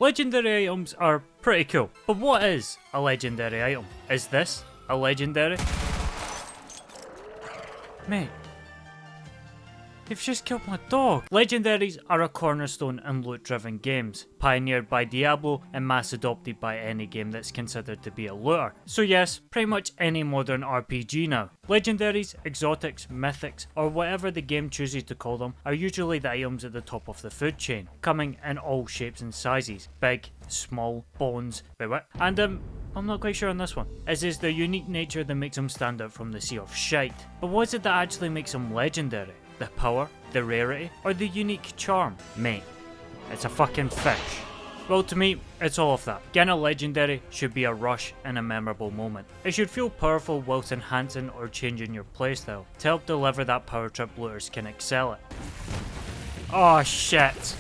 Legendary items are pretty cool, but what is a legendary item? Is this a legendary? Mate, you've just killed my dog. Legendaries are a cornerstone in loot-driven games, pioneered by Diablo and mass adopted by any game that's considered to be a looter. So yes, pretty much any modern RPG now. Legendaries, exotics, mythics, or whatever the game chooses to call them, are usually the items at the top of the food chain, coming in all shapes and sizes. Big, small, bones, wait what? And I'm not quite sure on this one. Is their unique nature that makes them stand out from the sea of shite. But what is it that actually makes them legendary? The power, the rarity, or the unique charm? Mate, it's a fucking fish. Well, to me, it's all of that. Getting a legendary should be a rush and a memorable moment. It should feel powerful whilst enhancing or changing your playstyle to help deliver that power trip looters can excel at. Oh shit.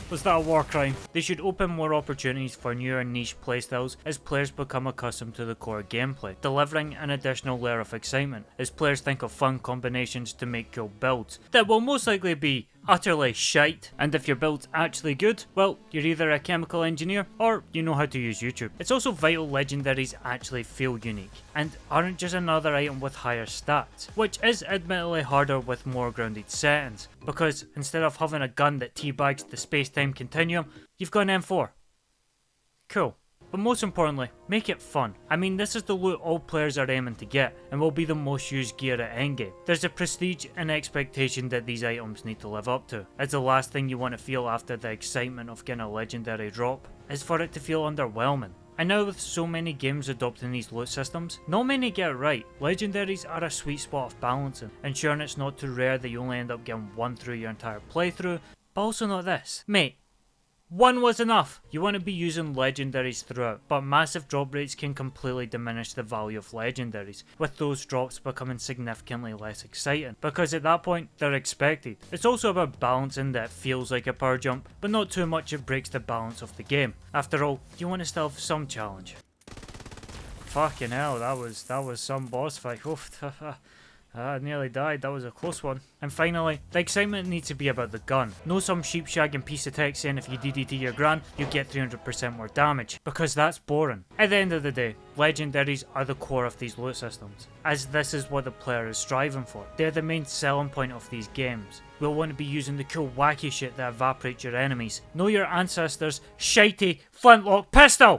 Was that a war crime? They should open more opportunities for newer niche playstyles as players become accustomed to the core gameplay, delivering an additional layer of excitement as players think of fun combinations to make cool builds that will most likely be utterly shite, and if your build's actually good, well, you're either a chemical engineer or you know how to use YouTube. It's also vital legendaries actually feel unique and aren't just another item with higher stats, which is admittedly harder with more grounded settings, because instead of having a gun that teabags the space-time continuum, you've got an M4. Cool. But most importantly, make it fun. I mean, this is the loot all players are aiming to get, and will be the most used gear at endgame. There's a prestige and expectation that these items need to live up to, as the last thing you want to feel after the excitement of getting a legendary drop is for it to feel underwhelming. And now with so many games adopting these loot systems, not many get it right. Legendaries are a sweet spot of balancing, ensuring it's not too rare that you only end up getting one through your entire playthrough, but also not this. Mate, one was enough. You want to be using legendaries throughout, but massive drop rates can completely diminish the value of legendaries, with those drops becoming significantly less exciting, because at that point, they're expected. It's also about balancing that feels like a power jump, but not too much it breaks the balance of the game. After all, you want to still have some challenge. Fucking hell, that was some boss fight. Oof. I nearly died, that was a close one. And finally, the excitement needs to be about the gun. No some sheep shagging piece of text saying if you DDT your gran, you get 300% more damage, because that's boring. At the end of the day, legendaries are the core of these loot systems, as this is what the player is striving for. They're the main selling point of these games. We'll want to be using the cool wacky shit that evaporates your enemies. Know your ancestors' shitey flintlock pistol!